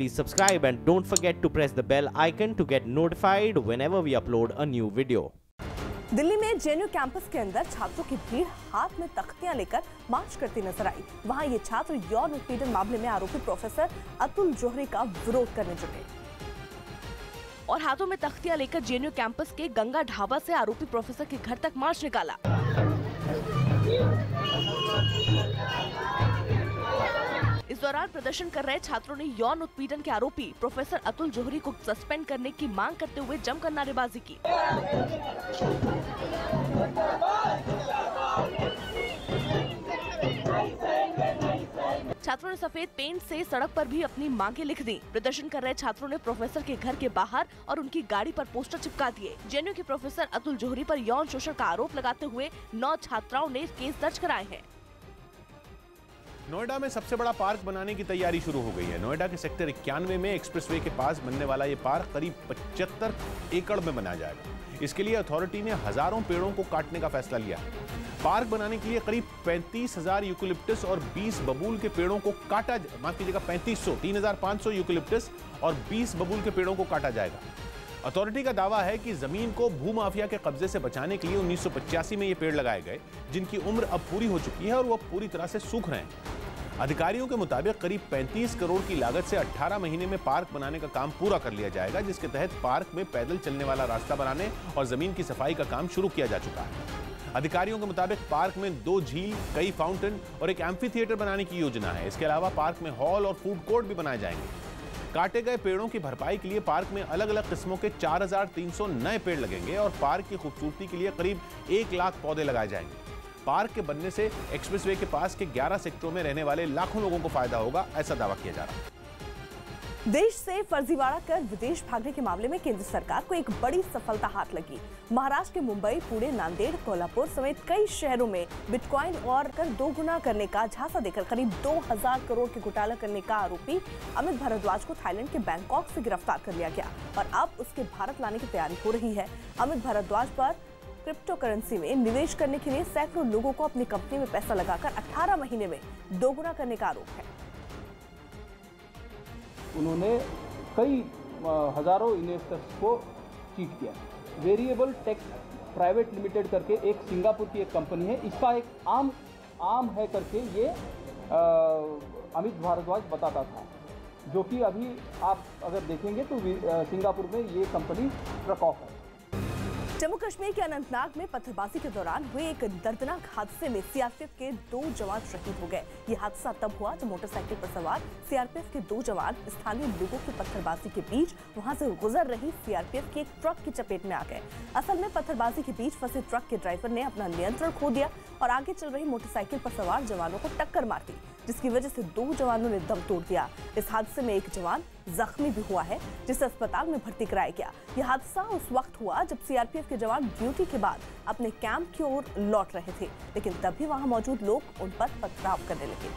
please subscribe and don't forget to press the bell icon to get notified whenever we upload a new video. Delhi में JNU campus के अंदर छात्रों की भीड़ हाथ में तख्तियां लेकर मार्च करती नजर आई। वहां ये छात्र यौन उत्पीड़न मामले में आरोपी प्रोफेसर अतुल जोहरी का विरोध करने जुटे और हाथों में तख्तियां लेकर जेएनयू कैंपस के गंगा ढाबा से आरोपी प्रोफेसर के घर तक मार्च निकाला। इस दौरान प्रदर्शन कर रहे छात्रों ने यौन उत्पीड़न के आरोपी प्रोफेसर अतुल जोहरी को सस्पेंड करने की मांग करते हुए जमकर नारेबाजी की। छात्रों ने सफेद पेंट से सड़क पर भी अपनी मांगे लिख दी। प्रदर्शन कर रहे छात्रों ने प्रोफेसर के घर के बाहर और उनकी गाड़ी पर पोस्टर चिपका दिए। जेएनयू के प्रोफेसर अतुल जोहरी पर यौन शोषण का आरोप लगाते हुए 9 छात्राओं ने केस दर्ज कराए हैं। नोएडा में सबसे बड़ा पार्क बनाने की तैयारी शुरू हो गई है। नोएडा के सेक्टर 91 में एक्सप्रेसवे के पास बनने वाला ये पार्क करीब 75 एकड़ में बनाया जाएगा। इसके लिए अथॉरिटी ने हजारों पेड़ों को काटने का फैसला लिया है। पार्क बनाने के लिए करीब 35,000 यूकेलिप्टस और 20 बबूल के पेड़ों को काटा, माफ कीजिएगा 3,500 यूकेलिप्टस और 20 बबूल के पेड़ों को काटा जाएगा। अथॉरिटी का दावा है कि जमीन को भूमाफिया के कब्जे से बचाने के लिए 1985 में ये पेड़ लगाए गए, जिनकी उम्र अब पूरी हो चुकी है और वो पूरी तरह से सूख रहे हैं। अधिकारियों के मुताबिक करीब 35 करोड़ की लागत से 18 महीने में पार्क बनाने का काम पूरा कर लिया जाएगा, जिसके तहत पार्क में पैदल चलने वाला रास्ता बनाने और जमीन की सफाई का काम शुरू किया जा चुका है। अधिकारियों के मुताबिक पार्क में 2 झील, कई फाउंटेन और एक एम्फी थिएटर बनाने की योजना है। इसके अलावा पार्क में हॉल और फूड कोर्ट भी बनाए जाएंगे। काटे गए पेड़ों की भरपाई के लिए पार्क में अलग अलग किस्मों के 4,300 नए पेड़ लगेंगे और पार्क की खूबसूरती के लिए करीब 1 लाख पौधे लगाए जाएंगे। पार्क के बनने से एक्सप्रेसवे के पास के 11 सेक्टरों में रहने वाले लाखों लोगों को फायदा होगा, ऐसा दावा किया जा रहा है। देश से फर्जीवाड़ा कर विदेश भागने के मामले में केंद्र सरकार को एक बड़ी सफलता हाथ लगी। महाराष्ट्र के मुंबई, पुणे, नांदेड़, कोल्हापुर समेत कई शहरों में बिटकॉइन और कर दोगुना करने का झांसा देकर करीब 2000 करोड़ के घोटाला करने का आरोपी अमित भारद्वाज को थाईलैंड के बैंकॉक से गिरफ्तार कर लिया गया और अब उसके भारत लाने की तैयारी हो रही है। अमित भारद्वाज पर क्रिप्टो करेंसी में निवेश करने के लिए सैकड़ों लोगों को अपनी कंपनी में पैसा लगाकर 18 महीने में दोगुना करने का आरोप है। उन्होंने कई हजारों इन्वेस्टर्स को चीट किया। वेरिएबल टेक प्राइवेट लिमिटेड करके एक सिंगापुर की एक कंपनी है, इसका एक आम है करके ये अमित भारद्वाज बताता था, जो कि अभी आप अगर देखेंगे तो सिंगापुर में ये कंपनी ट्रक ऑफ है। जम्मू कश्मीर के अनंतनाग में पत्थरबाजी के दौरान हुए एक दर्दनाक हादसे में सीआरपीएफ के 2 जवान शहीद हो गए। ये हादसा तब हुआ जब मोटरसाइकिल पर सवार सीआरपीएफ के 2 जवान स्थानीय लोगों की पत्थरबाजी के बीच वहां से गुजर रही सीआरपीएफ के एक ट्रक की चपेट में आ गए। असल में पत्थरबाजी के बीच फंसे ट्रक के ड्राइवर ने अपना नियंत्रण खो दिया और आगे चल रही मोटरसाइकिल पर सवार जवानों को टक्कर मार दी, जिसकी वजह से 2 जवानों ने दम तोड़ दिया। इस हादसे में एक जवान जख्मी भी हुआ है, जिसे अस्पताल में भर्ती कराया गया। यह हादसा उस वक्त हुआ जब सीआरपीएफ के जवान ड्यूटी के बाद अपने कैंप की ओर लौट रहे थे, लेकिन तभी वहां मौजूद लोग उन पर पथराव करने लगे।